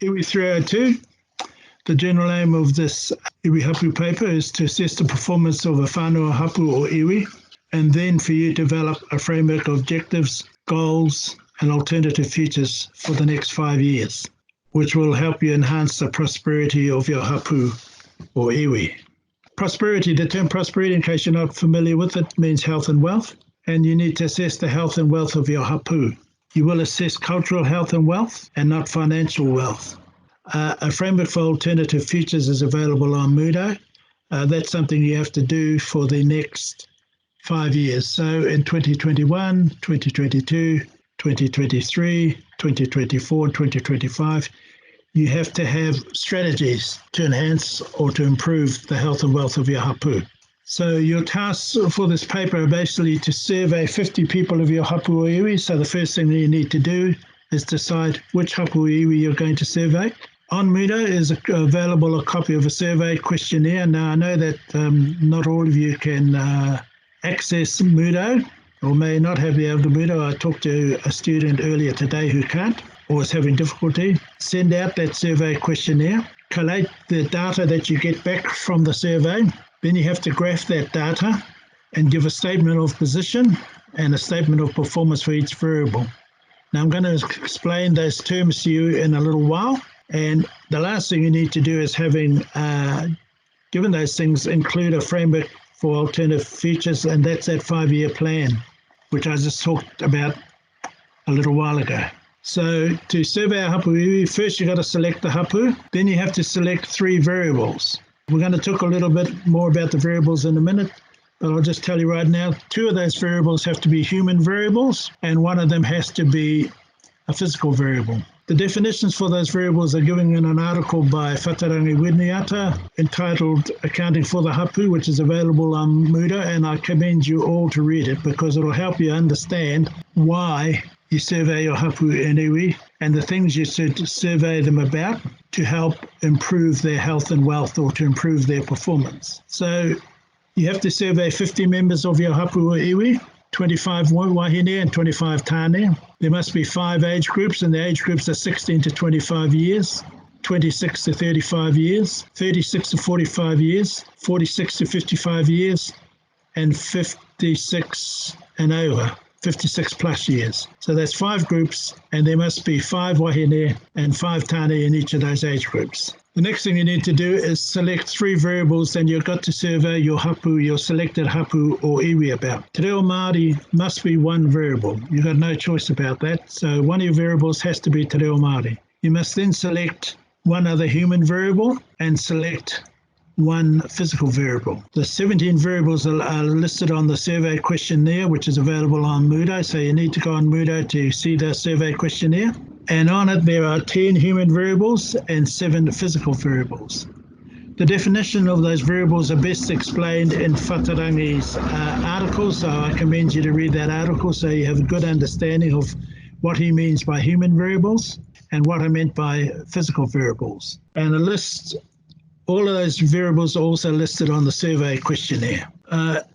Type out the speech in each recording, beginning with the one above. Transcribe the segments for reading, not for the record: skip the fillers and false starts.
Iwi 302. The general aim of this iwi hapu paper is to assess the performance of a whānau hapu or iwi, and then for you to develop a framework of objectives, goals, and alternative futures for the next 5 years, which will help you enhance the prosperity of your hapu or iwi. Prosperity, the term prosperity, in case you're not familiar with it, means health and wealth, and you need to assess the health and wealth of your hapu. You will assess cultural health and wealth and not financial wealth. A framework for alternative futures is available on Mudo. That's something you have to do for the next 5 years. So in 2021, 2022, 2023, 2024, 2025, you have to have strategies to enhance or to improve the health and wealth of your hapu. So your tasks for this paper are basically to survey 50 people of your hapu or iwi. So the first thing that you need to do is decide which hapu or iwi you're going to survey. On Mudo is available a copy of a survey questionnaire. Now, I know that not all of you can access Mudo or may not have the able to Mudo. I talked to a student earlier today who can't or is having difficulty. Send out that survey questionnaire, collate the data that you get back from the survey. Then you have to graph that data and give a statement of position and a statement of performance for each variable. Now, I'm going to explain those terms to you in a little while. And the last thing you need to do is having, given those things, include a framework for alternative futures, and that's that 5-year plan, which I just talked about a little while ago. So to survey a hapu iwi, first you've got to select the hapu, then you have to select 3 variables. We're going to talk a little bit more about the variables in a minute, but I'll just tell you right now, 2 of those variables have to be human variables, and 1 of them has to be a physical variable. The definitions for those variables are given in an article by Whatarangi Winiata entitled Accounting for the Hapu, which is available on Mudo, and I commend you all to read it because it will help you understand why you survey your hapu and iwi and the things you should survey them about to help improve their health and wealth or to improve their performance. So you have to survey 50 members of your hapu or iwi, 25 wahine and 25 tāne. There must be 5 age groups, and the age groups are 16 to 25 years, 26 to 35 years, 36 to 45 years, 46 to 55 years, and 56 and over, 56 plus years. So that's 5 groups, and there must be 5 wahine and 5 tāne in each of those age groups. The next thing you need to do is select 3 variables, and you've got to survey your hapu, your selected hapu or iwi about. Te reo Māori must be 1 variable. You've got no choice about that. So one of your variables has to be te reo Māori. You must then select 1 other human variable and select 1 physical variable. The 17 variables are listed on the survey questionnaire, which is available on Mudo. So you need to go on Mudo to see the survey questionnaire. And on it, there are 10 human variables and 7 physical variables. The definition of those variables are best explained in Whatarangi's article, so I commend you to read that article so you have a good understanding of what he means by human variables and what I meant by physical variables. And a list, all of those variables are also listed on the survey questionnaire.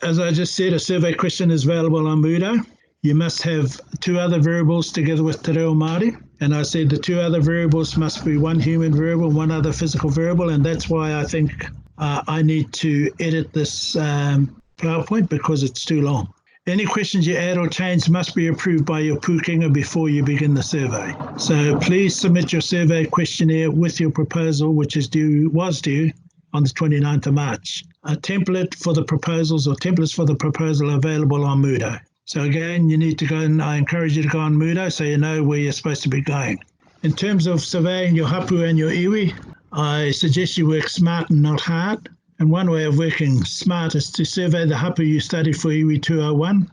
As I just said, a survey question is available on Mudo. You must have 2 other variables together with te reo Māori. And I said the 2 other variables must be 1 human variable, 1 other physical variable. And that's why I think I need to edit this PowerPoint because it's too long. Any questions you add or change must be approved by your pukenga before you begin the survey. So please submit your survey questionnaire with your proposal, which was due on the 29th of March. A template for the proposals or templates for the proposal are available on Mudo. So again, you need to go, and I encourage you to go on Mudo so you know where you're supposed to be going. In terms of surveying your hapu and your iwi, I suggest you work smart and not hard. And one way of working smart is to survey the hapu you studied for iwi 201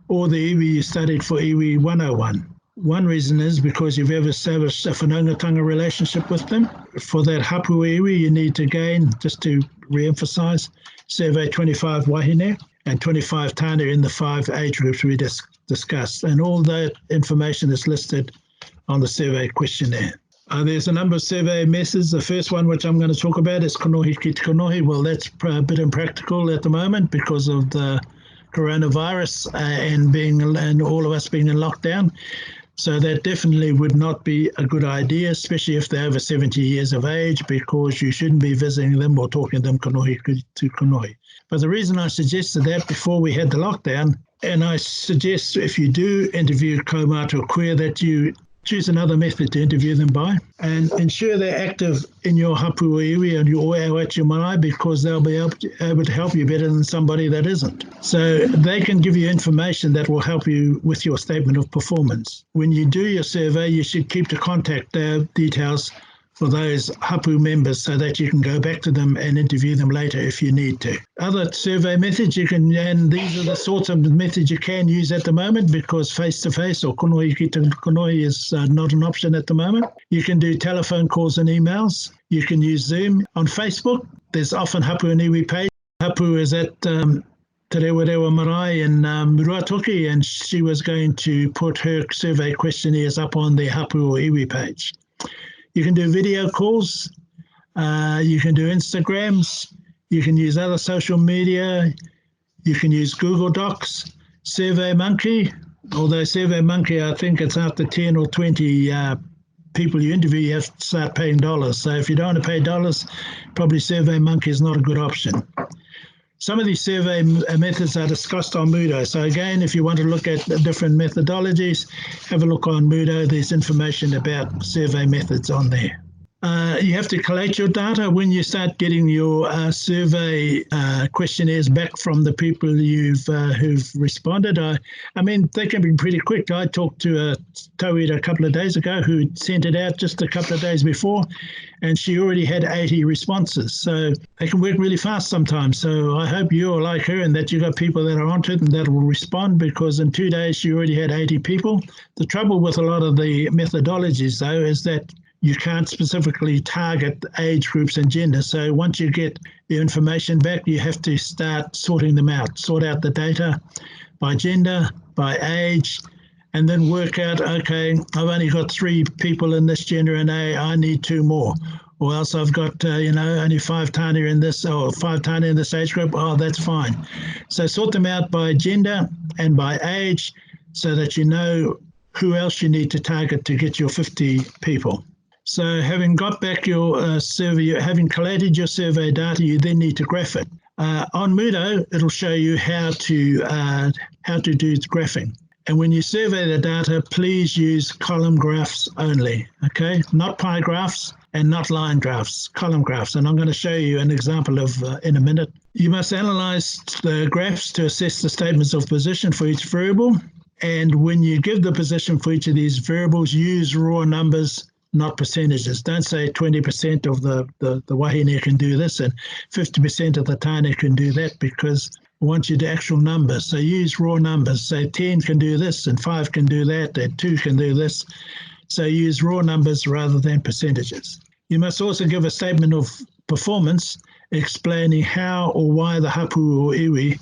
or the iwi you studied for iwi 101. One reason is because you've ever established a whanaungatanga relationship with them. For that hapu iwi, you need to gain, just to re-emphasise, survey 25 wahine and 25 tāne in the 5 age groups we discussed. And all that information is listed on the survey questionnaire. There's a number of survey methods. The first one, which I'm going to talk about, is kanohi ki te kanohi. Well, that's a bit impractical at the moment because of the coronavirus and all of us being in lockdown. So that definitely would not be a good idea, especially if they're over 70 years of age, because you shouldn't be visiting them or talking to them kanohi to kanohi. But the reason I suggested that before we had the lockdown, and I suggest if you do interview kaumātua queer that you choose another method to interview them by and ensure they're active in your hapu o iwi and your atu marae, because they'll be able to help you better than somebody that isn't. So they can give you information that will help you with your statement of performance. When you do your survey, you should keep the contact details for those hapu members so that you can go back to them and interview them later if you need to. Other survey methods you can, and these are the sorts of methods you can use at the moment, because face-to-face or kanohi ki te kanohi is not an option at the moment. You can do telephone calls and emails. You can use Zoom. On Facebook, there's often Hapu and Iwi page. Hapu is at Te Rewa Marae in Ruatoki, and she was going to put her survey questionnaires up on the Hapu or Iwi page. You can do video calls, you can do Instagrams, you can use other social media, you can use Google Docs, SurveyMonkey, although SurveyMonkey, I think it's after 10 or 20 people you interview, you have to start paying dollars. So if you don't want to pay dollars, probably SurveyMonkey is not a good option. Some of these survey methods are discussed on Moodle. So again, if you want to look at different methodologies, have a look on Moodle. There's information about survey methods on there. You have to collate your data when you start getting your survey questionnaires back from the people who've responded. I mean, they can be pretty quick. I talked to a tauira a couple of days ago who sent it out just a couple of days before, and she already had 80 responses. So they can work really fast sometimes. So I hope you're like her and that you got people that are onto it and that will respond, because in 2 days she already had 80 people. The trouble with a lot of the methodologies, though, is that you can't specifically target age groups and gender. So once you get the information back, you have to start sorting them out, sort out the data by gender, by age, and then work out, okay, I've only got 3 people in this gender and I need 2 more. Or else I've got, only 5 tāne in this, or 5 tāne in this age group. Oh, that's fine. So sort them out by gender and by age so that you know who else you need to target to get your 50 people. So having got back your survey, having collated your survey data, you then need to graph it. On Moodle, it'll show you how to do graphing. And when you survey the data, please use column graphs only, okay? Not pie graphs and not line graphs, column graphs. And I'm going to show you an example of in a minute. You must analyze the graphs to assess the statements of position for each variable. And when you give the position for each of these variables, use raw numbers, not percentages. Don't say 20% of the wahine can do this and 50% of the tāne can do that, because I want you to actual numbers. So use raw numbers. Say 10 can do this and 5 can do that and 2 can do this. So use raw numbers rather than percentages. You must also give a statement of performance explaining how or why the hapu or iwi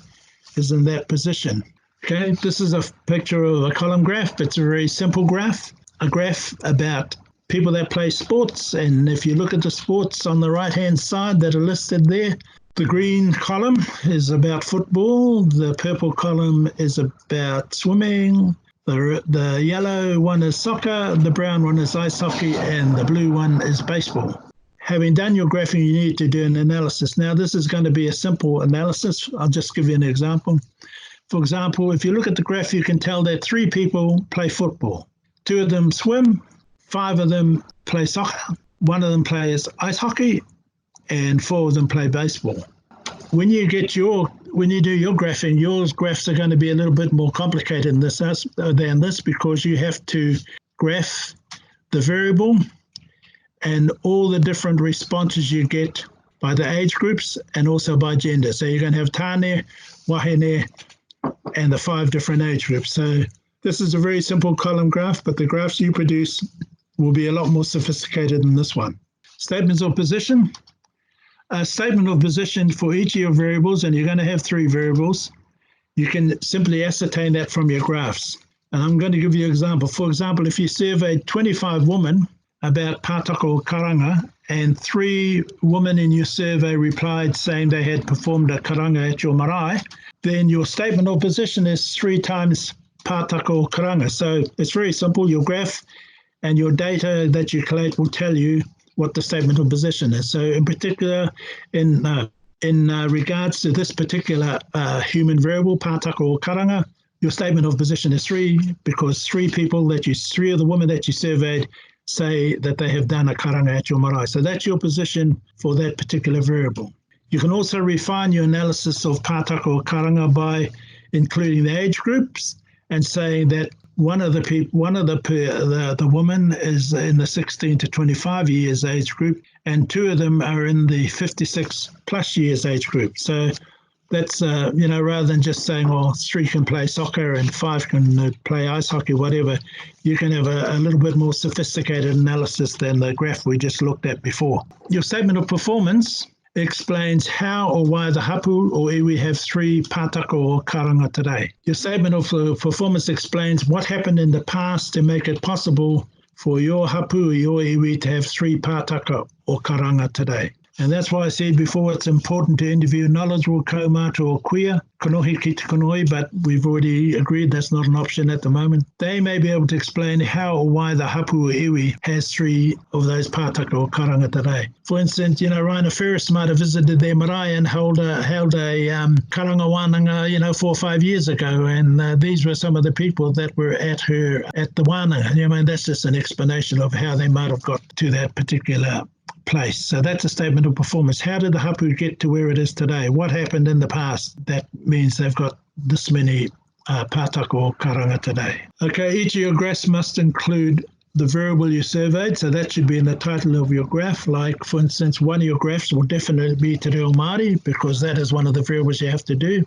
is in that position. Okay, this is a picture of a column graph. It's a very simple graph, a graph about people that play sports. And if you look at the sports on the right-hand side that are listed there, the green column is about football, the purple column is about swimming, the yellow one is soccer, the brown one is ice hockey, and the blue one is baseball. Having done your graphing, you need to do an analysis. Now, this is going to be a simple analysis. I'll just give you an example. For example, if you look at the graph, you can tell that 3 people play football. 2 of them swim, 5 of them play soccer, 1 of them plays ice hockey, and 4 of them play baseball. When you do your graphing, your graphs are going to be a little bit more complicated than this, because you have to graph the variable and all the different responses you get by the age groups and also by gender. So you're going to have tāne, wahine, and the 5 different age groups. So this is a very simple column graph, but the graphs you produce will be a lot more sophisticated than this one. Statements of position. A statement of position for each of your variables, and you're going to have 3 variables. You can simply ascertain that from your graphs. And I'm going to give you an example. For example, if you surveyed 25 women about pātoko karanga, and 3 women in your survey replied saying they had performed a karanga at your marae, then your statement of position is 3 times pātaka o karanga. So it's very simple. Your graph and your data that you collate will tell you what the statement of position is. So in particular, in regards to this particular human variable, pātaka o karanga, your statement of position is 3 because 3 of the women that you surveyed say that they have done a karanga at your marae. So that's your position for that particular variable. You can also refine your analysis of pātaka o karanga by including the age groups and saying that one of the women is in the 16 to 25 years age group, and 2 of them are in the 56 plus years age group. So that's, rather than just saying, 3 can play soccer and 5 can play ice hockey, whatever, you can have a little bit more sophisticated analysis than the graph we just looked at before. Your statement of performance explains how or why the hapu or iwi have 3 pātaka o karanga today. Your statement of performance explains what happened in the past to make it possible for your hapu or your iwi to have 3 pātaka o karanga today. And that's why I said before it's important to interview knowledgeable kaumata or queer, kanohi ki te kanohi, but we've already agreed that's not an option at the moment. They may be able to explain how or why the hapu or iwi has 3 of those pātaka o karanga today. For instance, Rhino Ferris might have visited their marae and held a karanga wānanga, 4 or 5 years ago, and these were some of the people that were at the wānanga. That's just an explanation of how they might have got to that particular place. So that's a statement of performance. How did the hapu get to where it is today? What happened in the past that means they've got this many pātaka o karanga today? Okay, each of your graphs must include the variable you surveyed, so that should be in the title of your graph. Like, for instance, one of your graphs will definitely be te reo Māori, because that is one of the variables you have to do.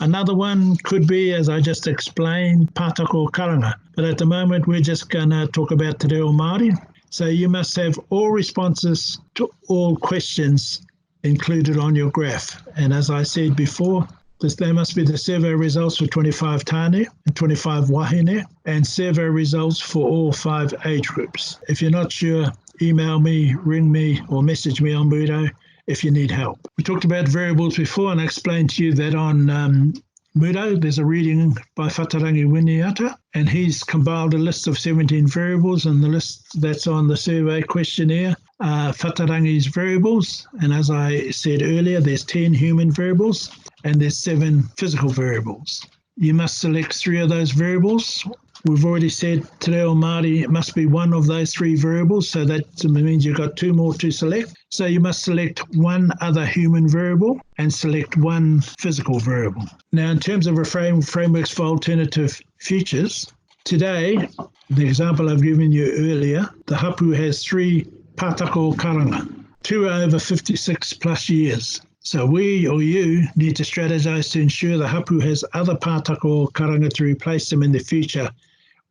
Another one could be, as I just explained, pātaka o karanga. But at the moment, we're just going to talk about te reo Māori. So you must have all responses to all questions included on your graph. And as I said before, they must be the survey results for 25 tāne and 25 wahine, and survey results for all 5 age groups. If you're not sure, email me, ring me, or message me on Mudo if you need help. We talked about variables before, and I explained to you that on Mudo, there's a reading by Whatarangi Winiata, and he's compiled a list of 17 variables, and the list that's on the survey questionnaire are Whatarangi's variables. And as I said earlier, there's 10 human variables, and there's 7 physical variables. You must select 3 of those variables. We've already said te reo Māori must be one of those 3 variables, so that means you've got 2 more to select. So you must select 1 other human variable and select 1 physical variable. Now, in terms of frameworks for alternative futures, today, the example I've given you earlier, the hapu has 3 pātaka o karanga, 2 are over 56 plus years. So we or you need to strategize to ensure the hapu has other pātaka o karanga to replace them in the future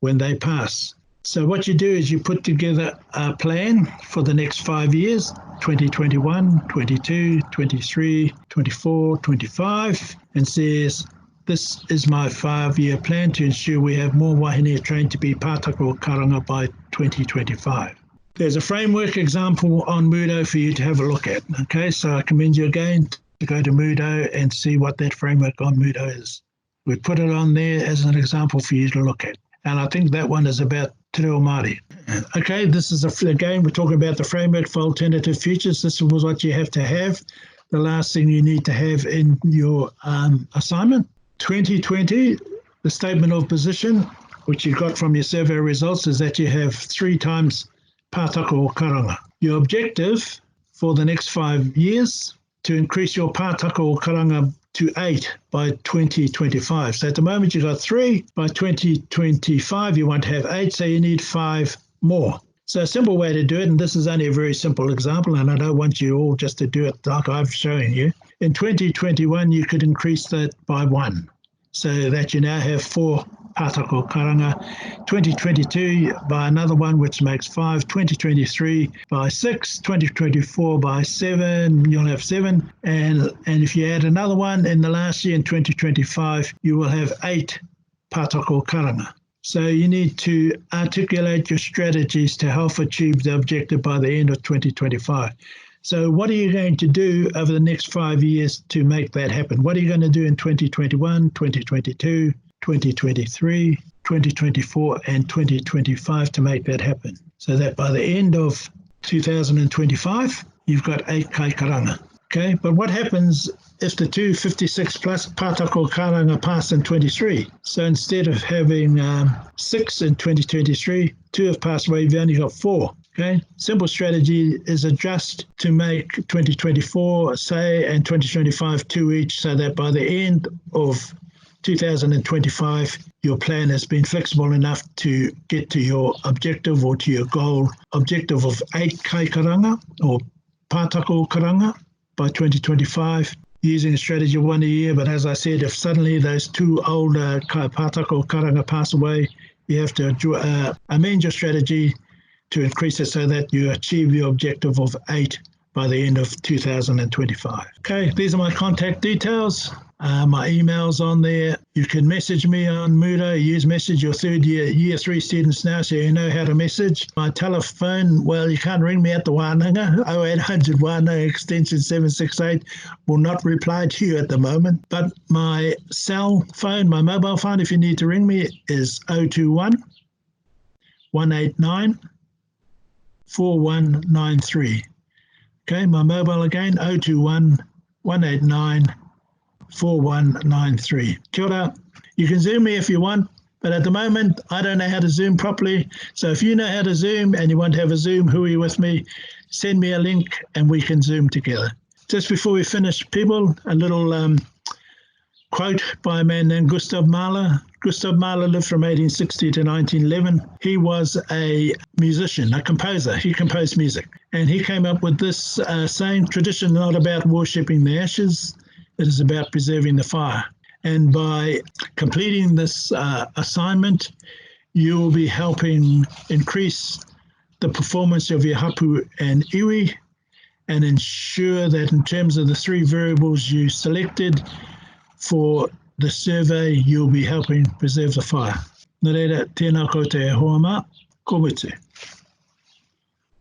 when they pass. So what you do is you put together a plan for the next 5 years, 2021, 22, 23, 24, 25, and says, this is my 5-year plan to ensure we have more wahine trained to be pātaka o karanga by 2025. There's a framework example on Mudo for you to have a look at. Okay, so I commend you again to go to Mudo and see what that framework on Mudo is. We put it on there as an example for you to look at. And I think that one is about te reo Māori. Okay, this is again, we're talking about the framework for alternative futures. This was what you have to have. The last thing you need to have in your assignment. 2020, the statement of position, which you got from your survey results, is that you have 3 times pātaka o karanga. Your objective for the next 5 years, to increase your pātaka o karanga to 8 by 2025. So at the moment you've got 3. By 2025 you want to have 8, so you need 5 more. So a simple way to do it, and this is only a very simple example, and I don't want you all just to do it like I've shown you. In 2021 you could increase that by 1, so that you now have 4 pātaka o karanga. 2022 by another 1, which makes 5. 2023 by 6. 2024 by 7. You'll have 7. And if you add another 1 in the last year, in 2025, you will have 8 pātaka o karanga. So you need to articulate your strategies to help achieve the objective by the end of 2025. So what are you going to do over the next 5 years to make that happen? What are you going to do in 2021, 2022, 2023, 2024, and 2025 to make that happen. So that by the end of 2025, you've got 8 kai karanga. Okay, but what happens if the 256 plus pātako karanga pass in 23? So instead of having 6 in 2023, 2 have passed away, you've only got 4. Okay, simple strategy is adjust to make 2024, say, and 2025 2 each, so that by the end of 2025, your plan has been flexible enough to get to your objective or to your goal objective of 8 kai karanga or pātako karanga by 2025, using a strategy of 1 a year. But as I said, if suddenly those 2 older pātako karanga pass away, you have to amend your strategy to increase it so that you achieve your objective of 8 by the end of 2025. Okay, these are my contact details. My email's on there. You can message me on Muda. Use message your year 3 students now, so you know how to message. My telephone, well, you can't ring me at the Wānanga. 0800 Wānanga extension 768 will not reply to you at the moment. But my cell phone, my mobile phone, if you need to ring me, is 021 189 4193. Okay, my mobile again, 021 189 4193. Kia ora. You can Zoom me if you want, but at the moment, I don't know how to Zoom properly. So if you know how to Zoom and you want to have a Zoom hui with me, send me a link and we can Zoom together. Just before we finish, people, a little quote by a man named Gustav Mahler. Gustav Mahler lived from 1860 to 1911. He was a musician, a composer. He composed music. And he came up with this saying, tradition not about worshipping the ashes, it is about preserving the fire. And by completing this assignment, you will be helping increase the performance of your hapu and iwi and ensure that in terms of the 3 variables you selected for the survey, you'll be helping preserve the fire. Nā reira, tēnā koutou e hoa mā, ko mutu.